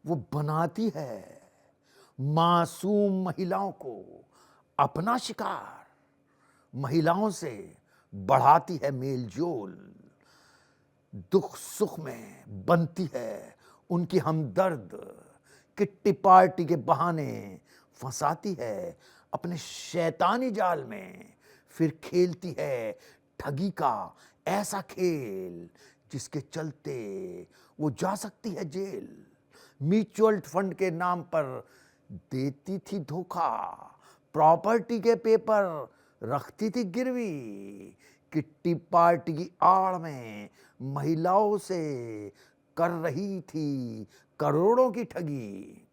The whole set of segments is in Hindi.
वो बनाती है मासूम महिलाओं को अपना शिकार, महिलाओं से बढ़ाती है मेलजोल, दुख सुख में बनती है उनकी हमदर्द, किट्टी पार्टी के बहाने फंसाती है अपने शैतानी जाल में, फिर खेलती है ठगी का ऐसा खेल जिसके चलते वो जा सकती है जेल। म्यूचुअल फंड के नाम पर देती थी धोखा, प्रॉपर्टी के पेपर रखती थी गिरवी, किट्टी पार्टी की आड़ में महिलाओं से कर रही थी करोड़ों की ठगी।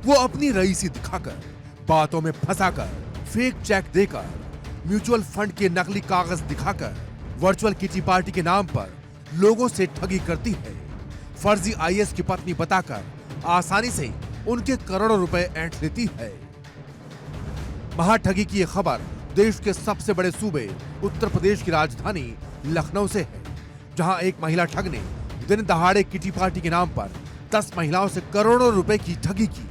वो अपनी रईसी दिखाकर, बातों में फंसाकर, फेक चेक देकर, म्यूचुअल फंड के नकली कागज दिखाकर, वर्चुअल किटी पार्टी के नाम पर लोगों से ठगी करती है। फर्जी आईएएस की पत्नी बताकर आसानी से उनके करोड़ों रुपए ऐंठ लेती है। महाठगी की ये खबर देश के सबसे बड़े सूबे उत्तर प्रदेश की राजधानी लखनऊ से है, जहां एक महिला ठग ने दिन दहाड़े किटी पार्टी के नाम पर 10 महिलाओं से करोड़ों रुपए की ठगी की।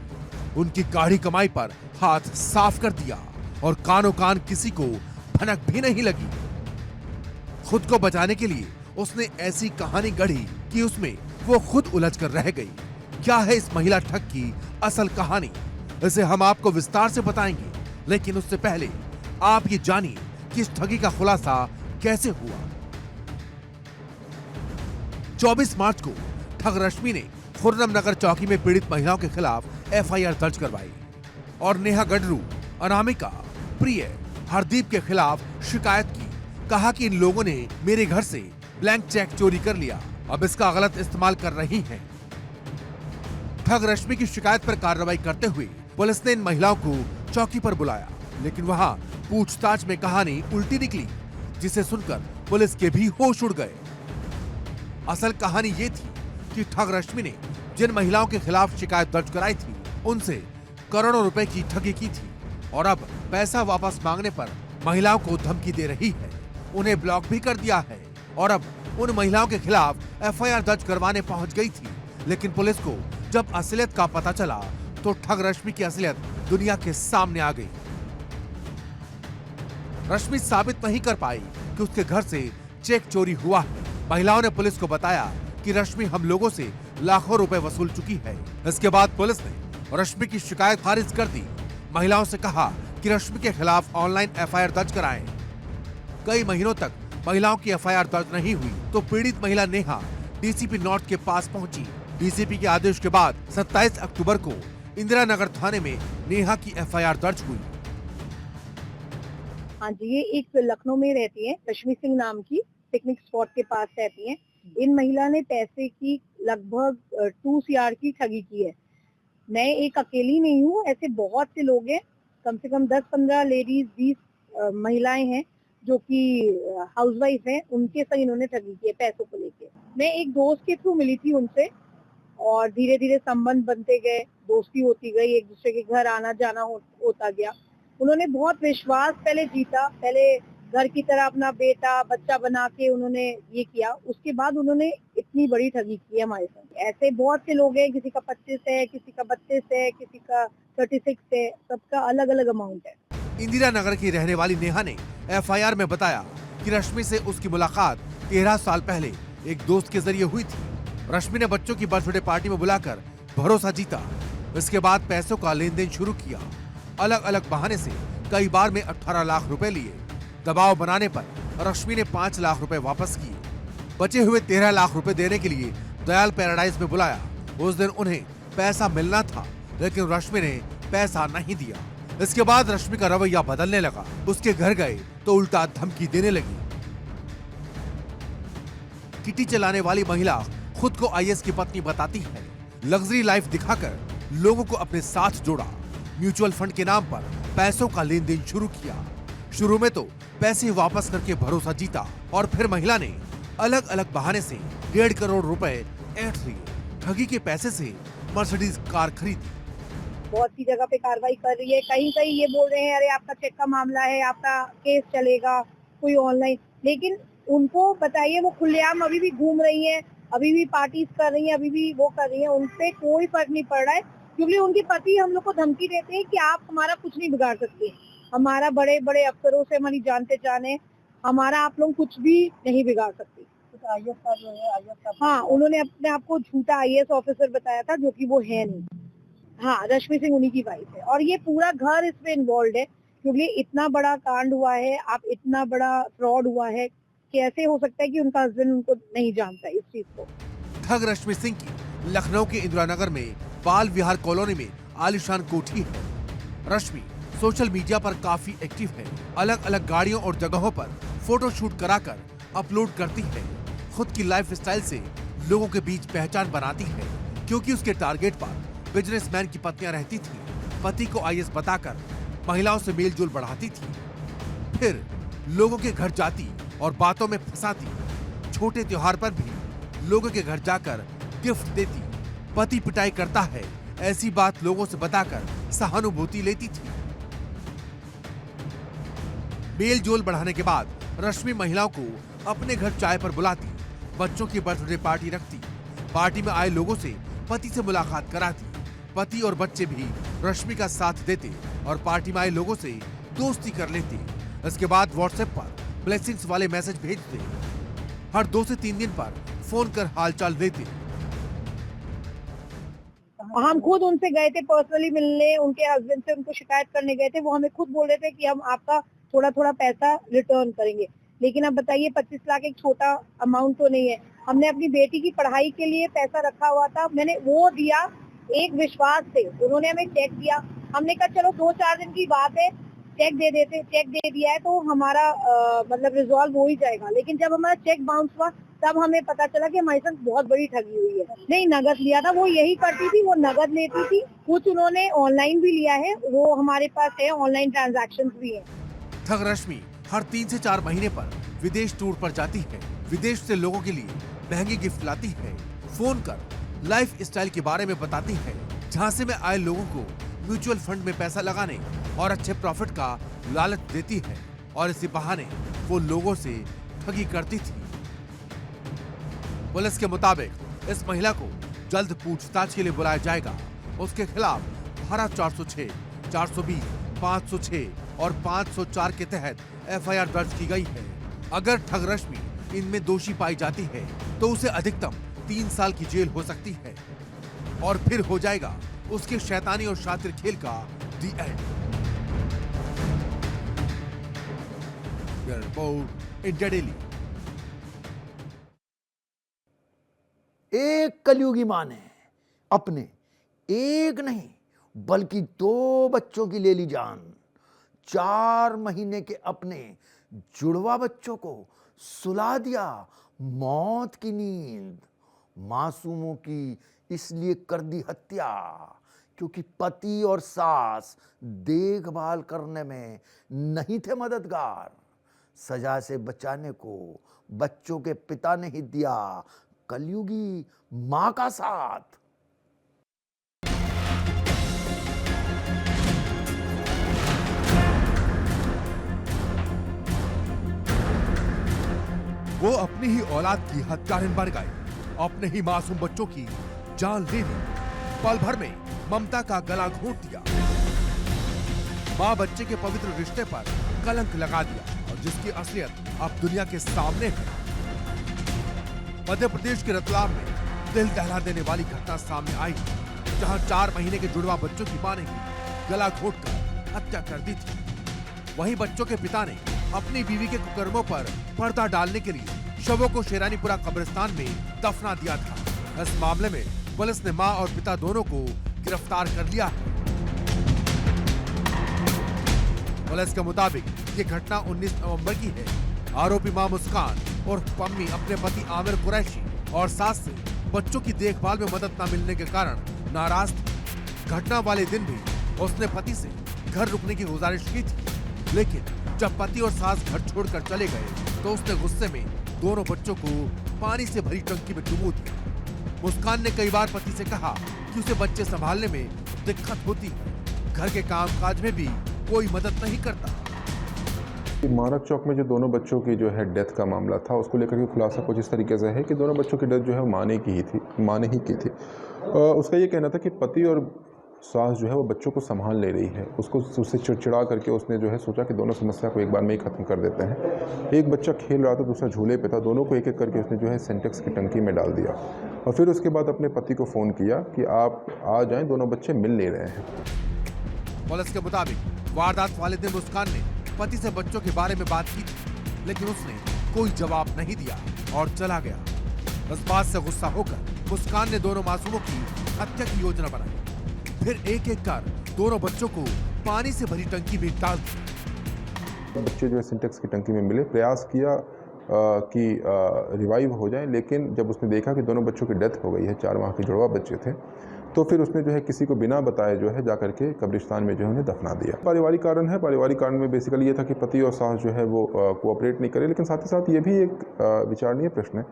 उनकी गाढ़ी कमाई पर हाथ साफ कर दिया और कानो कान किसी को भनक भी नहीं लगी। खुद को बचाने के लिए उसने ऐसी कहानी गढ़ी कि उसमें वो खुद उलझ कर रह गई। क्या है इस महिला ठग की असल कहानी, इसे हम आपको विस्तार से बताएंगे, लेकिन उससे पहले आप ये जानिए कि इस ठगी का खुलासा कैसे हुआ। 24 मार्च को ठग रश्मि ने खुर्रम नगर चौकी में पीड़ित महिलाओं के खिलाफ एफआईआर दर्ज करवाई और नेहा गडरू, अनामिका, प्रिय, हरदीप के खिलाफ शिकायत की। कहा कि इन लोगों ने मेरे घर से ब्लैंक चेक चोरी कर लिया, अब इसका गलत इस्तेमाल कर रही हैं। ठग रश्मि की शिकायत पर कार्रवाई करते हुए पुलिस ने इन महिलाओं को चौकी पर बुलाया, लेकिन वहां पूछताछ में कहानी उल्टी निकली, जिसे सुनकर पुलिस के भी होश उड़ गए। असल कहानी ये थी कि ठग रश्मि ने जिन महिलाओं के खिलाफ शिकायत दर्ज कराई थी, उनसे करोड़ों रुपए की ठगी की थी और अब पैसा वापस मांगने पर महिलाओं को धमकी दे रही है, उन्हें ब्लॉक भी कर दिया है और अब उन महिलाओं के खिलाफ एफआईआर दर्ज करवाने पहुंच गई थी। लेकिन पुलिस को जब असलियत का पता चला तो ठग रश्मि की असलियत दुनिया के सामने आ गई। रश्मि साबित नहीं कर पाई कि उसके घर से चेक चोरी हुआ है। महिलाओं ने पुलिस को बताया कि रश्मि हम लोगों से लाखों रुपए वसूल चुकी है। इसके बाद पुलिस ने रश्मि की शिकायत खारिज कर दी। महिलाओं से कहा कि रश्मि के खिलाफ ऑनलाइन एफआईआर दर्ज कराएं। कई महीनों तक महिलाओं की एफआईआर दर्ज नहीं हुई तो पीड़ित महिला नेहा डीसीपी नॉर्थ के पास पहुंची। डीसीपी के आदेश के बाद 27 अक्टूबर को इंदिरा नगर थाने में नेहा की एफआईआर दर्ज हुई। हाँ जी, ये एक लखनऊ में रहती है, रश्मि सिंह नाम की, पिकनिक स्पॉट के पास रहती है। इन महिला ने पैसे की लगभग 2 CR की ठगी की है। मैं एक अकेली नहीं हूँ, ऐसे बहुत से लोग हैं, कम से कम 10-15 लेडीज, 20 महिलाएं हैं जो कि हाउसवाइफ हैं, उनके संग इन्होंने ठगी की है पैसों को लेके। मैं एक दोस्त के थ्रू मिली थी उनसे और धीरे धीरे संबंध बनते गए, दोस्ती होती गई, एक दूसरे के घर आना जाना होता गया। उन्होंने बहुत विश्वास पहले जीता, पहले घर की तरह अपना बेटा बच्चा बना के उन्होंने ये किया, उसके बाद उन्होंने इतनी बड़ी ठगी की है हमारे साथ। ऐसे बहुत से लोग हैं, किसी का 25 है, किसी का 32 है, किसी का 36 है, सबका अलग अलग अमाउंट है। इंदिरा नगर की रहने वाली नेहा ने एफआईआर में बताया कि रश्मि से उसकी मुलाकात 13 साल पहले एक दोस्त के जरिए हुई थी। रश्मि ने बच्चों की बर्थडे पार्टी में बुलाकर भरोसा जीता। इसके बाद पैसों का लेन देन शुरू किया। अलग अलग बहाने से कई बार में 18 लाख रुपए लिए। दबाव बनाने पर रश्मि ने 5 लाख रुपए वापस किए। बचे हुए 13 लाख रुपए देने के लिए दयाल पैराडाइज में बुलाया। उस दिन उन्हें पैसा मिलना था, लेकिन रश्मि ने पैसा नहीं दिया। इसके बाद रश्मि का रवैया बदलने लगा। उसके घर गए तो उल्टा धमकी देने लगी। किटी चलाने वाली महिला खुद को आईएएस की पत्नी बताती है। लग्जरी लाइफ दिखाकर लोगों को अपने साथ जोड़ा। म्यूचुअल फंड के नाम पर पैसों का लेन देन शुरू किया। शुरू में तो पैसे वापस करके भरोसा जीता और फिर महिला ने अलग अलग बहाने से 1.5 करोड़ रुपए ऐंठ लिए। ठगी के पैसे से मर्सिडीज कार खरीदी। बहुत सी जगह पे कार्रवाई कर रही है। कहीं कहीं ये बोल रहे हैं अरे आपका चेक का मामला है, आपका केस चलेगा, कोई ऑनलाइन। लेकिन उनको बताइए, वो खुलेआम अभी भी घूम रही है, अभी भी पार्टीज कर रही है, अभी भी वो कर रही है, उनपे कोई फर्क नहीं पड़ रहा है। क्योंकि उनके पति हम लोग को धमकी देते हैं कि आप हमारा कुछ नहीं बिगाड़ सकते, हमारा बड़े बड़े अफसरों से हमारी जान पहचान है, हमारा आप लोग कुछ भी नहीं बिगाड़ सकते। IAS का जो है, IAS का, हाँ, उन्होंने अपने आप को झूठा IAS ऑफिसर बताया था, जो कि वो है नहीं। हाँ, रश्मि सिंह उन्हीं की वाइफ है, और ये पूरा घर इसमें इन्वॉल्व है। क्योंकि इतना बड़ा कांड हुआ है, आप इतना बड़ा फ्रॉड हुआ है, कैसे हो सकता है कि उनका हस्बैंड उनको नहीं जानता इस चीज को। ठग रश्मि सिंह की लखनऊ के इंदिरा नगर में बाल विहार कॉलोनी में आलीशान कोठी है। रश्मि सोशल मीडिया पर काफी एक्टिव है। अलग अलग गाड़ियों और जगहों पर फोटो शूट कराकर अपलोड करती है। खुद की लाइफ स्टाइल से लोगों के बीच पहचान बनाती है, क्योंकि उसके टारगेट पर बिजनेसमैन की पत्नियां रहती थी। पति को IAS बताकर महिलाओं से मेल जोल बढ़ाती थी, फिर लोगों के घर जाती और बातों में फंसाती। छोटे त्योहार पर भी लोगों के घर जाकर गिफ्ट देती। पति पिटाई करता है ऐसी बात लोगों से बताकर सहानुभूति लेती थी। मेल जोल बढ़ाने के बाद रश्मि महिलाओं को अपने घर चाय पर बुलाती, बच्चों की बर्थडे पार्टी रखती, पार्टी में आए लोगों से पति से मुलाकात कराती। पति और बच्चे भी रश्मि का साथ देते और पार्टी में आए लोगों से दोस्ती कर लेते। इसके बाद व्हाट्सएप पर ब्लेसिंग्स वाले मैसेज भेजते। हर 2 से 3 दिन पर फोन कर हालचाल देते। हम खुद उनसे गए थे पर्सनली मिलने, उनके हस्बैंड से उनको शिकायत करने गए थे। वो हमें खुद बोल रहे थे कि हम आपका थोड़ा थोड़ा पैसा रिटर्न करेंगे। लेकिन अब बताइए, 25 लाख एक छोटा अमाउंट तो नहीं है। हमने अपनी बेटी की पढ़ाई के लिए पैसा रखा हुआ था, मैंने वो दिया एक विश्वास से। उन्होंने हमें चेक दिया, हमने कहा चलो 2-4 दिन की बात है, चेक दे देते। चेक दे दिया है तो हमारा मतलब रिजॉल्व हो ही जाएगा। लेकिन जब हमारा चेक बाउंस हुआ, तब हमें पता चला कि हमारे साथ बहुत बड़ी ठगी हुई है। नहीं, नगद लिया था, वो यही करती थी, वो नगद लेती थी। कुछ उन्होंने ऑनलाइन भी लिया है, वो हमारे पास है, ऑनलाइन ट्रांजैक्शन भी है। ठग रश्मि हर 3 से 4 महीने पर विदेश टूर पर जाती है। विदेश से लोगों के लिए महंगी गिफ्ट लाती है। फोन कर लाइफ स्टाइल के बारे में बताती है। झांसे में आए लोगों को म्यूचुअल फंड में पैसा लगाने और अच्छे प्रॉफिट का लालच देती है, और इसी बहाने वो लोगों से ठगी करती थी। पुलिस के मुताबिक इस महिला को जल्द पूछताछ के लिए बुलाया जाएगा। उसके खिलाफ धारा 406, 420, 506 और 504 के तहत FIR दर्ज की गई है। अगर ठग रश्मि इनमें दोषी पाई जाती है तो उसे अधिकतम 3 साल की जेल हो सकती है, और फिर हो जाएगा उसके शैतानी और शातिर खेल का दी एंड। Report India daily. एक कलयुगी मां ने अपने एक नहीं बल्कि 2 बच्चों की ले ली जान। 4 महीने के अपने जुड़वा बच्चों को सुला दिया मौत की नींद। मासूमों की इसलिए कर दी हत्या क्योंकि पति और सास देखभाल करने में नहीं थे मददगार। सजा से बचाने को बच्चों के पिता ने ही दिया कलयुगी मां का साथ। वो अपनी ही औलाद की हत्यारिन बन गए, अपने ही मासूम बच्चों की जान ले ली। पल भर में ममता का गला घोंट दिया। माँ बच्चे के पवित्र रिश्ते पर कलंक लगा दिया, और जिसकी असलियत अब दुनिया के सामने है। मध्य प्रदेश के रतलाम में दिल दहला देने वाली घटना सामने आई, जहां 4 महीने के जुड़वा बच्चों की मां ने गला घोंटकर हत्या कर दी थी। वहीं बच्चों के पिता ने अपनी बीवी के कुकर्मों पर पर्दा डालने के लिए शवों को शेरानीपुरा कब्रिस्तान में दफना दिया था। इस मामले में पुलिस ने मां और पिता दोनों को गिरफ्तार कर लिया है। पुलिस के मुताबिक ये घटना 19 नवंबर की है। आरोपी मां मुस्कान और पम्मी अपने पति आमिर कुरैशी और सास से बच्चों की देखभाल में मदद न मिलने के कारण नाराज थी। घटना वाले दिन भी उसने पति से घर रुकने की गुजारिश की थी, लेकिन जब पति और सास घर छोड़कर चले गए तो उसने गुस्से में दोनों बच्चों को पानी से भरी टंकी में डुबो दिया। मुस्कान ने कई बार पति से कहा कि उसे बच्चे संभालने में दिक्कत होती है, घर के कामकाज में भी कोई मदद नहीं करता। मारक चौक में जो दोनों बच्चों की जो है डेथ का मामला था, उसको लेकर के खुलासा कुछ इस तरीके से है कि दोनों बच्चों की डेथ जो है माँ ने ही की थी। उसका ये कहना था कि पति और सास जो है वो बच्चों को संभाल ले रही है। उससे चिड़चिड़ा करके उसने जो है सोचा कि दोनों समस्या को एक बार में ही ख़त्म कर देते हैं। एक बच्चा खेल रहा था, दूसरा झूले पे था, दोनों को एक एक करके उसने जो है सिंटेक्स की टंकी में डाल दिया और फिर उसके बाद अपने पति को फ़ोन किया कि आप आ जाएँ, दोनों बच्चे मिल नहीं रहे हैं। पुलिस के मुताबिक वारदात वाले दिन मुस्कान ने पति से बच्चों के बारे में बात की थी, लेकिन उसने कोई जवाब नहीं दिया और चला गया। इस बात से गुस्सा होकर मुस्कान ने दोनों मासूमों की हत्या की योजना बनाई। फिर एक एक कर दोनों बच्चों को पानी से भरी टंकी में डाल दिया। बच्चे जो है सिंटेक्स की टंकी में मिले, प्रयास किया कि रिवाइव हो जाए, लेकिन जब उसने देखा कि दोनों बच्चों की डेथ हो गई है, 4 माह के जुड़वा बच्चे थे, तो फिर उसने जो है किसी को बिना बताए जो है जाकर के कब्रिस्तान में जो है उन्हें दफना दिया। पारिवारिक कारण है। पारिवारिक कारण में बेसिकली ये था कि पति और सास जो है वो कोऑपरेट नहीं करे, लेकिन साथ ही साथ ये भी एक विचारणीय प्रश्न है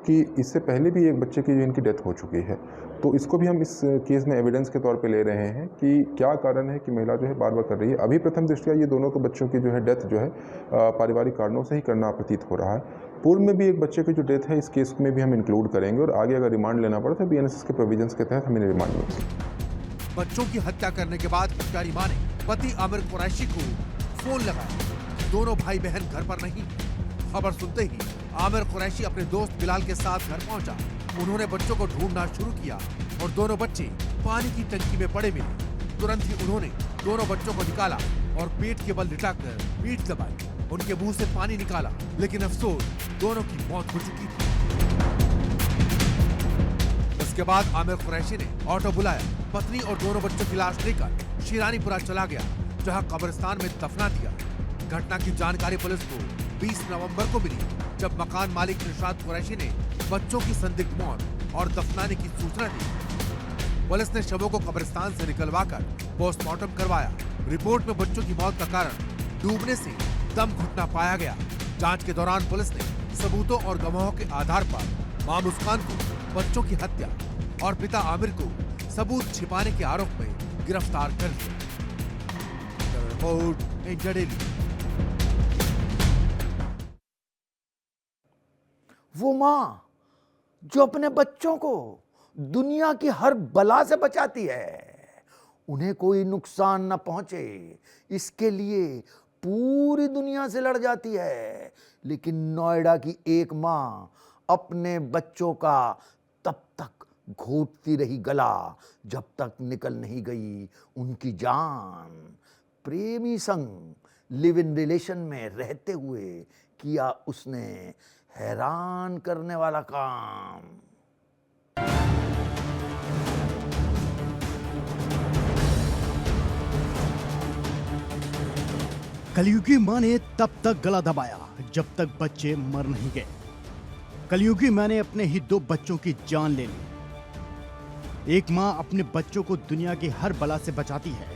कि इससे पहले भी एक बच्चे की जो इनकी डेथ हो चुकी है, तो इसको भी हम इस केस में एविडेंस के तौर पे ले रहे हैं कि क्या कारण है कि महिला जो है बार बार कर रही है। अभी प्रथम दृष्टया ये दोनों को बच्चों की जो है डेथ जो है पारिवारिक कारणों से ही करना प्रतीत हो रहा है। पूर्व में भी एक बच्चे की जो डेथ है, इस केस में भी हम इंक्लूड करेंगे और आगे अगर रिमांड लेना पड़े तो बीएनएसएस के प्रोविजंस के तहत हम इन्हें रिमांड लेंगे। बच्चों की हत्या करने के बाद हत्यारी मां ने पति आमिर कुरैशी को फोन लगाया। दोनों भाई बहन घर पर नहीं। खबर सुनते ही आमिर कुरैशी अपने दोस्त बिलाल के साथ घर पहुंचा। उन्होंने बच्चों को ढूंढना शुरू किया और दोनों बच्चे पानी की टंकी में पड़े मिले। तुरंत ही उन्होंने दोनों बच्चों को निकाला और पेट के बल लिटाकर पीठ दबाई। उनके मुंह से पानी निकाला, लेकिन अफसोस दोनों की मौत हो चुकी थी। इसके बाद आमिर कुरैशी ने ऑटो बुलाया, पत्नी और दोनों बच्चों की लाश लेकर शिरानीपुरा चला गया, जहां कब्रिस्तान में दफना दिया। घटना की जानकारी पुलिस को 20 नवंबर को मिली, जब मकान मालिक इरशाद कुरैशी ने बच्चों की संदिग्ध मौत और दफनाने की सूचना दी। पुलिस ने शवों को कब्रिस्तान से निकलवाकर पोस्टमार्टम करवाया। रिपोर्ट में बच्चों की मौत का कारण डूबने से दम घुटना पाया गया। जांच के दौरान पुलिस ने सबूतों और गवाहों के आधार पर मां मुस्कान को बच्चों की हत्या और पिता आमिर को सबूत छिपाने के आरोप में गिरफ्तार कर लिया। Report India daily. वो मां जो अपने बच्चों को दुनिया की हर बला से बचाती है, उन्हें कोई नुकसान न पहुंचे, इसके लिए पूरी दुनिया से लड़ जाती है। लेकिन नोएडा की एक मां अपने बच्चों का तब तक घोटती रही गला जब तक निकल नहीं गई उनकी जान। प्रेमी संग लिव इन रिलेशन में रहते हुए किया उसने हैरान करने वाला काम। कलयुगी मां ने तब तक गला दबाया जब तक बच्चे मर नहीं गए। कलयुगी मां ने अपने ही 2 बच्चों की जान ले ली। एक मां अपने बच्चों को दुनिया की हर बला से बचाती है,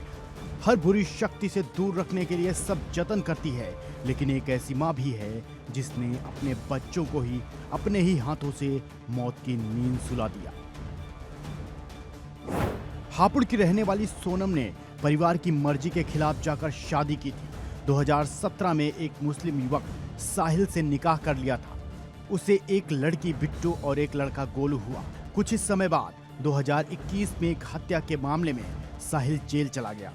हर बुरी शक्ति से दूर रखने के लिए सब जतन करती है, लेकिन एक ऐसी मां भी है जिसने अपने बच्चों को ही अपने ही हाथों से मौत की नींद सुला दिया। हापुड़ की रहने वाली सोनम ने परिवार की मर्जी के खिलाफ जाकर शादी की थी। 2017 में एक मुस्लिम युवक साहिल से निकाह कर लिया था। उसे एक लड़की बिट्टू और एक लड़का गोलू हुआ। कुछ ही समय बाद 2021 में एक हत्या के मामले में साहिल जेल चला गया।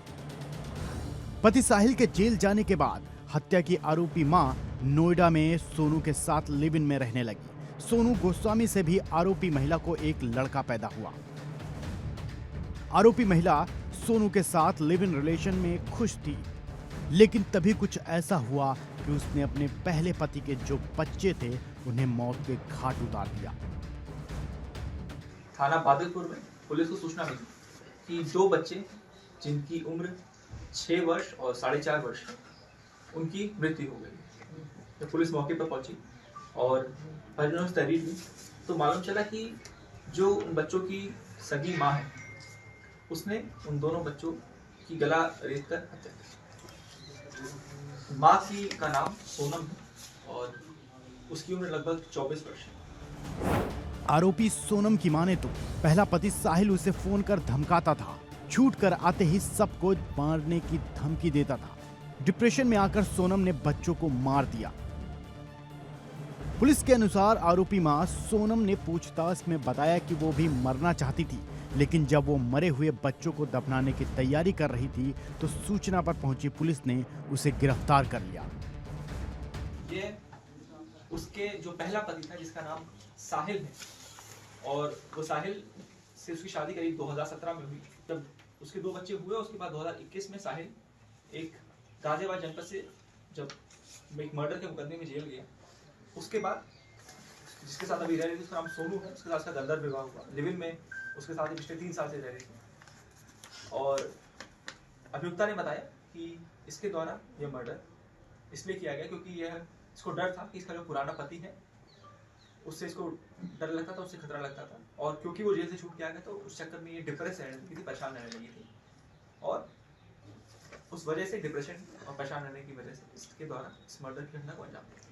पति साहिल के जेल जाने के बाद हत्या की आरोपी मां नोएडा में सोनू के साथ लिव इन में रहने लगी। सोनू गोस्वामी से भी आरोपी महिला को एक लड़का पैदा हुआ। आरोपी महिला सोनू के साथ लिव इन रिलेशन में खुश थी, लेकिन तभी कुछ ऐसा हुआ कि उसने अपने पहले पति के जो बच्चे थे उन्हें मौत के घाट उतार दिया। थाना बादलपुर में पुलिस को सूचना मिली कि 2 बच्चे जिनकी उम्र 6 वर्ष और 4.5 वर्ष है, उनकी मृत्यु हो गई। तो पुलिस मौके पर पहुंची और परिजनों से तहरीर ली तो मालूम चला कि जो उन बच्चों की सगी माँ है, उसने उन दोनों बच्चों की गला रेत कर हत्या की। माँ का नाम सोनम है और उसकी उम्र लगभग 24 वर्ष है। आरोपी सोनम की माने तो पहला पति साहिल उसे फोन कर धमकाता था, छूट कर आते ही सबको मारने की धमकी देता था। डिप्रेशन में आकर सोनम ने बच्चों को मार दिया। पुलिस के अनुसार आरोपी मां सोनम ने पूछताछ में बताया कि वो भी मरना चाहती थी, लेकिन जब वो मरे हुए बच्चों को दफनाने की तैयारी कर रही थी तो सूचना पर पहुंची पुलिस ने उसे गिरफ्तार कर लिया। ये उसके जो पहला पति था जिसका नाम साहिल है, और वो साहिल से उसकी शादी करीब 2017 में हुई। जब उसके 2 बच्चे हुए उसके बाद 2021 में साहिल एक गाजियाबाद जनपद से जब एक मर्डर के मुकदमे में जेल गया, उसके बाद जिसके साथ अभी रह रही थी उसका नाम सोनू है, उसके साथ उसका गंदर विवाह हुआ। लिव इन में उसके साथ पिछले 3 साल से रह रही थी, और अभियुक्ता ने बताया कि इसके द्वारा यह मर्डर इसलिए किया गया क्योंकि यह इसको डर था कि इसका जो पुराना पति है उससे इसको डर लगता था, उससे खतरा लगता था, और क्योंकि वो जेल से छूट के आ गया तो उस चक्कर में ये डिप्रेस रहने लगी थी, परेशान रहने लगी थी, और उस वजह से डिप्रेशन और परेशान रहने की वजह से इसके द्वारा इस मर्डर की घटना को अंजाम दिया।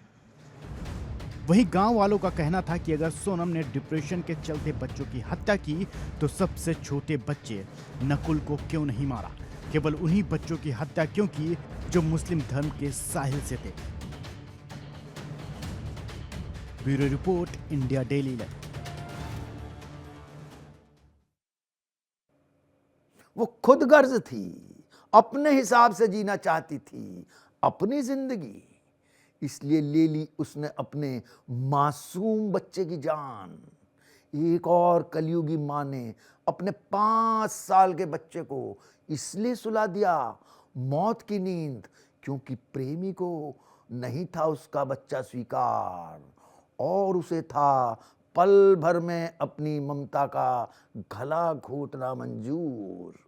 वहीं गांव वालों का कहना था कि अगर सोनम ने डिप्रेशन के चलते बच्चों की हत्या की तो सबसे छोटे बच्चे नकुल को क्यों नहीं मारा, केवल उन्हीं बच्चों की हत्या क्यों की जो मुस्लिम धर्म के साहिल से थे। Bureau report, India daily live. वो खुद गर्ज थी, अपने हिसाब से जीना चाहती थी अपनी जिंदगी, इसलिए ले ली उसने अपने मासूम बच्चे की जान। एक और कलयुगी मां ने अपने 5 साल के बच्चे को इसलिए सुला दिया मौत की नींद क्योंकि प्रेमी को नहीं था उसका बच्चा स्वीकार, और उसे था पल भर में अपनी ममता का गला घोटना मंजूर।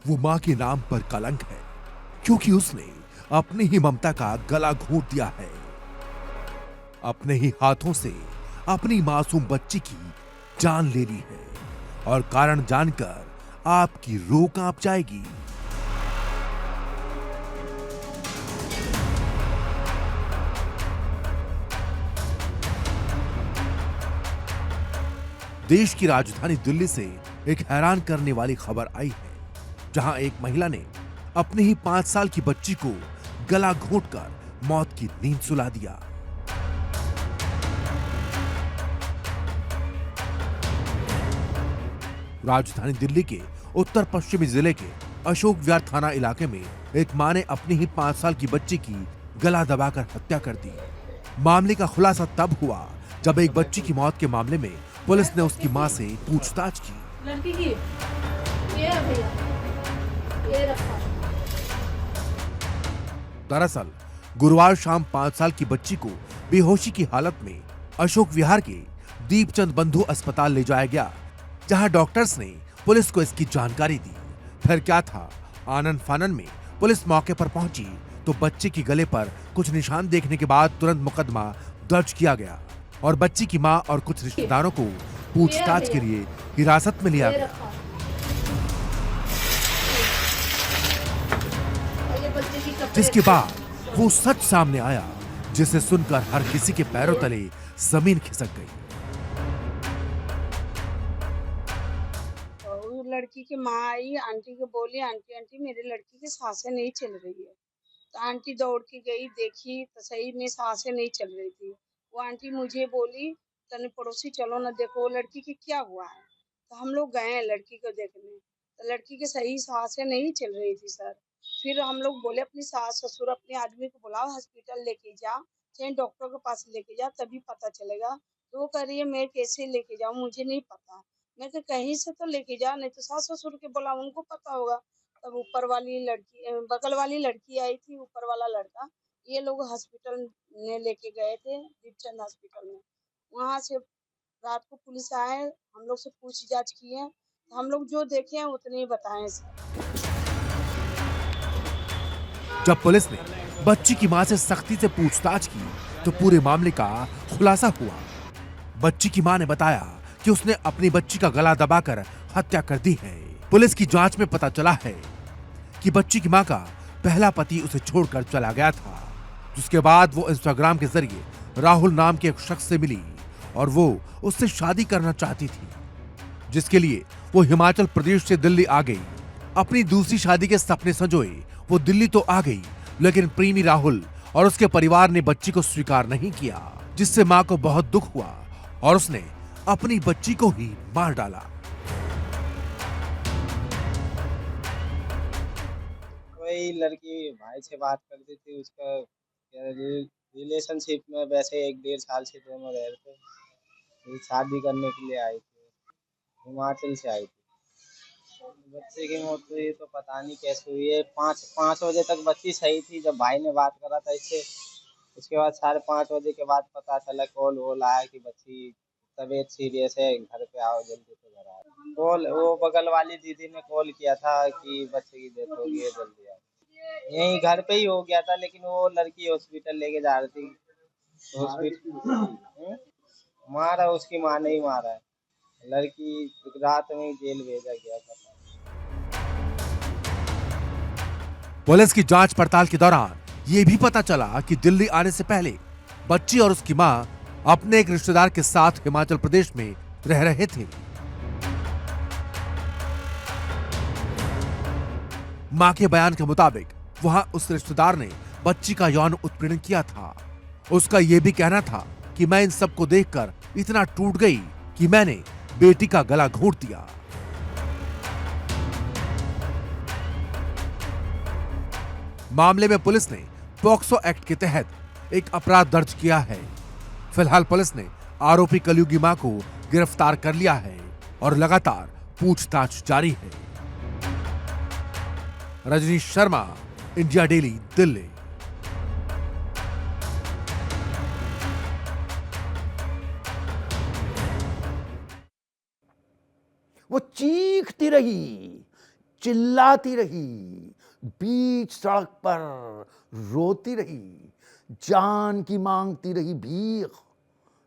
वो मां के नाम पर कलंक है क्योंकि उसने अपनी ही ममता का गला घोट दिया है। अपने ही हाथों से अपनी मासूम बच्ची की जान ले ली है, और कारण जानकर आपकी रूह कांप जाएगी। देश की राजधानी दिल्ली से एक हैरान करने वाली खबर आई है, जहां एक महिला ने अपनी ही 5 साल की बच्ची को गला घोंटकर मौत की नींद सुला दिया। राजधानी दिल्ली के उत्तर पश्चिमी जिले के अशोक विहार थाना इलाके में एक मां ने अपनी ही 5 साल की बच्ची की गला दबाकर हत्या कर दी। मामले का खुलासा तब हुआ जब एक बच्ची की मौत के मामले में पुलिस ने उसकी मां से पूछताछ की। लड़की की ये है भैया, ये रखा। दरअसल गुरुवार शाम 5 साल की बच्ची को बेहोशी की हालत में अशोक विहार के दीपचंद बंधु अस्पताल ले जाया गया, जहां डॉक्टर्स ने पुलिस को इसकी जानकारी दी। फिर क्या था, आनन फानन में पुलिस मौके पर पहुंची तो बच्चे के गले पर कुछ निशान देखने के बाद तुरंत मुकदमा दर्ज किया गया और बच्ची की मां और कुछ रिश्तेदारों को पूछताछ के लिए हिरासत में लिया गया। जिसके बाद वो सच सामने आया, जिसे सुनकर हर किसी के पैरों तले जमीन खिसक गई। तो लड़की की माँ आई, आंटी को बोली, आंटी आंटी मेरी लड़की की सांसें नहीं चल रही है। तो आंटी दौड़ के गई, देखी तो सही में सांसें नहीं चल रही थी। वो आंटी मुझे बोली, तने पड़ोसी चलो ना देखो लड़की की क्या हुआ है। तो हम लोग गए लड़की को देखने, तो लड़की की सही सांसें नहीं चल रही थी सर। फिर हम लोग बोले अपनी सास ससुर अपने आदमी को बुलाओ, हॉस्पिटल लेके जा, चाहे डॉक्टर के पास लेके जा, तभी पता चलेगा। तो वो कह रही है मैं कैसे लेके जाऊँ, मुझे नहीं पता। मैं तो कहीं से तो लेके जा, नहीं तो सास ससुर के बुलाओ, उनको पता होगा। तब ऊपर वाली लड़की, बगल वाली लड़की आई थी, ऊपर वाला लड़का, ये लोग हॉस्पिटल में लेके गए थे, दीपचंद हॉस्पिटल में। वहाँ से रात को पुलिस आए, हम लोग से पूछ जांच किए, तो हम लोग जो देखे हैं उतने ही बताएं सर। जब पुलिस ने बच्ची की मां से सख्ती से पूछताछ की तो पूरे मामले का खुलासा हुआ। बच्ची की मां ने बताया कि उसने अपनी बच्ची का गला दबाकर हत्या कर दी है। पुलिस की जांच में पता चला है कि बच्ची की मां का पहला पति उसे छोड़कर चला गया था, जिसके बाद वो इंस्टाग्राम के जरिए राहुल नाम के एक शख्स से मिली और वो उससे शादी करना चाहती थी, जिसके लिए वो हिमाचल प्रदेश से दिल्ली आ गई। अपनी दूसरी शादी के सपने संजोए वो दिल्ली तो आ गई, लेकिन प्रेमी राहुल और उसके परिवार ने बच्ची को स्वीकार नहीं किया, जिससे मां को बहुत दुख हुआ और उसने अपनी बच्ची को ही मार डाला। वही लड़की भाई से बात करती थी, उसका रिलेशनशिप में वैसे 1-1.5 साल से दोनों रह रहे थे। शादी करने के लिए आई थी, हिमाचल से आई थी। बच्चे की मौत हुई तो पता नहीं कैसे हुई है। 5 बजे तक बच्ची सही थी जब भाई ने बात करा था इससे। उसके बाद 5:30 बजे के बाद पता चला, कॉल वॉल आया कि बच्ची तबीयत सीरियस है, घर पे आओ जल्दी से घर आओ। कॉल वो बगल वाली दीदी ने कॉल किया था कि बच्चे की डेथ हो गई है, जल्दी आओ। यहीं घर पे ही हो गया था, लेकिन वो लड़की हॉस्पिटल लेके जा रही थी। हॉस्पिटल मारा, उसकी माँ ने ही मारा है। लड़की रात में ही जेल भेजा गया था। पुलिस की जांच पड़ताल के दौरान ये भी पता चला कि दिल्ली आने से पहले बच्ची और उसकी मां अपने एक रिश्तेदार के साथ हिमाचल प्रदेश में रह रहे थे। मां के बयान के मुताबिक वहां उस रिश्तेदार ने बच्ची का यौन उत्पीड़न किया था। उसका यह भी कहना था कि मैं इन सब को देखकर इतना टूट गई कि मैंने बेटी का गला घोंट दिया। मामले में पुलिस ने पॉक्सो एक्ट के तहत एक अपराध दर्ज किया है। फिलहाल पुलिस ने आरोपी कलयुगी मां को गिरफ्तार कर लिया है और लगातार पूछताछ जारी है। Rajneesh Sharma, India Daily, Delhi. वो चीखती रही, चिल्लाती रही, बीच सड़क पर रोती रही, जान की मांगती रही भीख,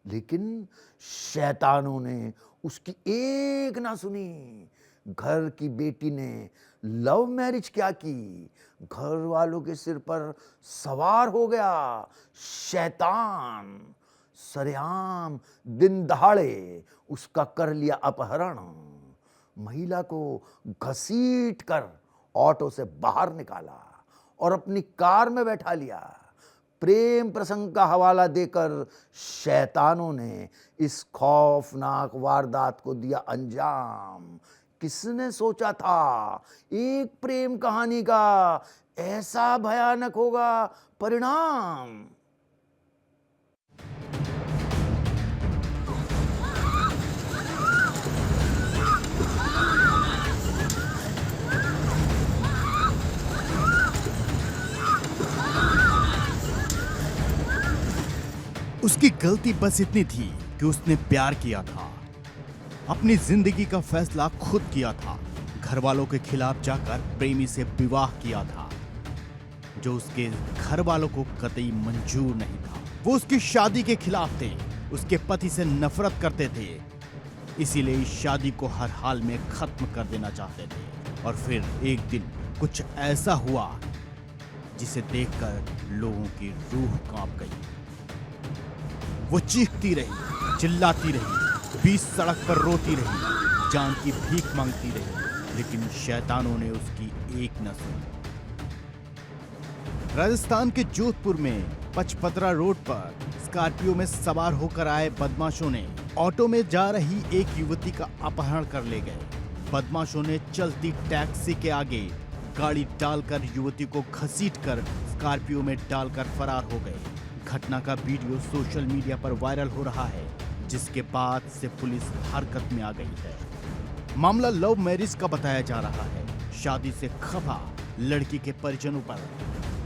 लेकिन शैतानों ने उसकी एक ना सुनी। घर की बेटी ने लव मैरिज क्या की, घर वालों के सिर पर सवार हो गया शैतान। सरेआम दिन दहाड़े उसका कर लिया अपहरण। महिला को घसीट कर ऑटो से बाहर निकाला और अपनी कार में बैठा लिया। प्रेम प्रसंग का हवाला देकर शैतानों ने इस खौफनाक वारदात को दिया अंजाम। किसने सोचा था एक प्रेम कहानी का ऐसा भयानक होगा परिणाम। उसकी गलती बस इतनी थी कि उसने प्यार किया था, अपनी जिंदगी का फैसला खुद किया था, घर वालों के खिलाफ जाकर प्रेमी से विवाह किया था, जो उसके घर वालों को कतई मंजूर नहीं था। वो उसकी शादी के खिलाफ थे, उसके पति से नफरत करते थे, इसीलिए इस शादी को हर हाल में खत्म कर देना चाहते थे। और फिर एक दिन कुछ ऐसा हुआ जिसे देखकर लोगों की रूह कांप गई। वो चीखती रही, चिल्लाती रही, बीच सड़क पर रोती रही, जान की भीख मांगती रही, लेकिन शैतानों ने उसकी एक न सुनी। राजस्थान के जोधपुर में पचपदरा रोड पर स्कॉर्पियो में सवार होकर आए बदमाशों ने ऑटो में जा रही एक युवती का अपहरण कर ले गए। बदमाशों ने चलती टैक्सी के आगे गाड़ी डालकर युवती को घसीटकर स्कॉर्पियो में डालकर फरार हो गए। घटना का वीडियो सोशल मीडिया पर वायरल हो रहा है, जिसके बाद से पुलिस हरकत में आ गई है। मामला लव मैरिज का बताया जा रहा है। शादी से खफा लड़की के परिजनों पर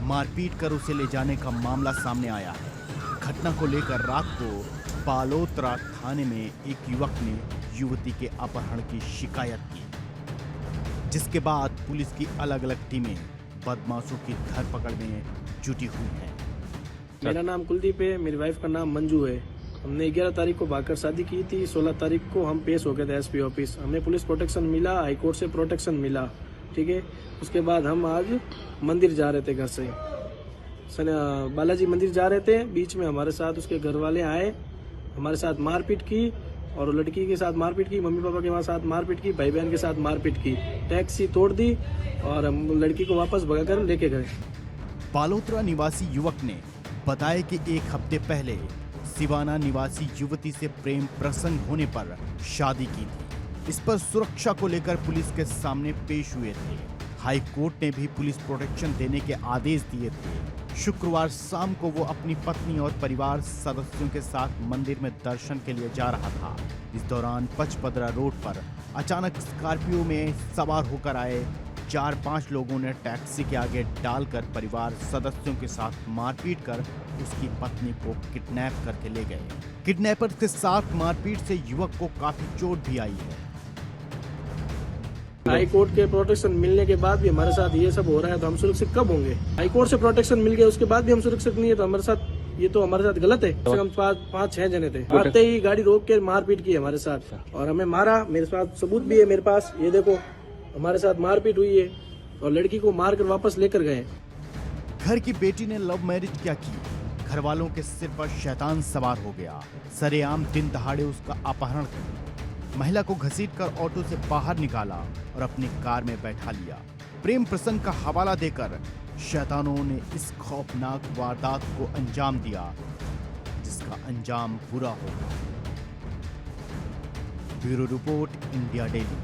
मारपीट कर उसे ले जाने का मामला सामने आया है। घटना को लेकर रात को बालोतरा थाने में एक युवक ने युवती के अपहरण की शिकायत की, जिसके बाद पुलिस की अलग अलग टीमें बदमाशों की धरपकड़ में जुटी हुई है। मेरा नाम कुलदीप है, मेरी वाइफ का नाम मंजू है। हमने 11 तारीख को भागकर शादी की थी। 16 तारीख को हम पेश हो गए थे एसपी ऑफिस। हमें पुलिस प्रोटेक्शन मिला, हाई कोर्ट से प्रोटेक्शन मिला, ठीक है। उसके बाद हम आज मंदिर जा रहे थे, घर से बालाजी मंदिर जा रहे थे। बीच में हमारे साथ उसके घर वाले आए, हमारे साथ मारपीट की और लड़की के साथ मारपीट की, मम्मी पापा के साथ मारपीट की, भाई बहन के साथ मारपीट की, टैक्सी तोड़ दी और हम लड़की को वापस भगाकर लेके गए। बालोतरा निवासी युवक ने बताया कि एक हफ्ते पहले सिवाना निवासी युवती से प्रेम प्रसंग होने पर शादी की थी। इस पर सुरक्षा को लेकर पुलिस के सामने पेश हुए थे। हाई कोर्ट ने भी पुलिस प्रोटेक्शन देने के आदेश दिए थे। शुक्रवार शाम को वो अपनी पत्नी और परिवार सदस्यों के साथ मंदिर में दर्शन के लिए जा रहा था। इस दौरान पचपदरा रोड पर अचानक स्कॉर्पियो में सवार होकर आए 4-5 लोगों ने टैक्सी के आगे डालकर परिवार सदस्यों के साथ मारपीट कर उसकी पत्नी को किडनैप करके ले गए। किडनैपर के साथ मारपीट से युवक को काफी चोट भी आई है। हाई कोर्ट के प्रोटेक्शन मिलने के बाद भी हमारे साथ ये सब हो रहा है तो हम सुरक्षित कब होंगे? हाई कोर्ट से प्रोटेक्शन मिल गया, उसके बाद भी हम सुरक्षित नहीं है तो हमारे साथ ये तो हमारे साथ गलत है। हम 5-6 जने थे, आते ही गाड़ी रोक के मारपीट की हमारे साथ और हमें मारा। मेरे पास सबूत भी है, मेरे पास ये देखो, हमारे साथ मारपीट हुई है और लड़की को मारकर वापस लेकर गए। घर की बेटी ने लव मैरिज क्या की, घर वालों के सिर पर शैतान सवार हो गया। सरेआम दिन दहाड़े उसका अपहरण कर महिला को घसीटकर ऑटो से बाहर निकाला और अपनी कार में बैठा लिया। प्रेम प्रसंग का हवाला देकर शैतानों ने इस खौफनाक वारदात को अंजाम दिया, जिसका अंजाम बुरा होगा। Bureau report, India daily.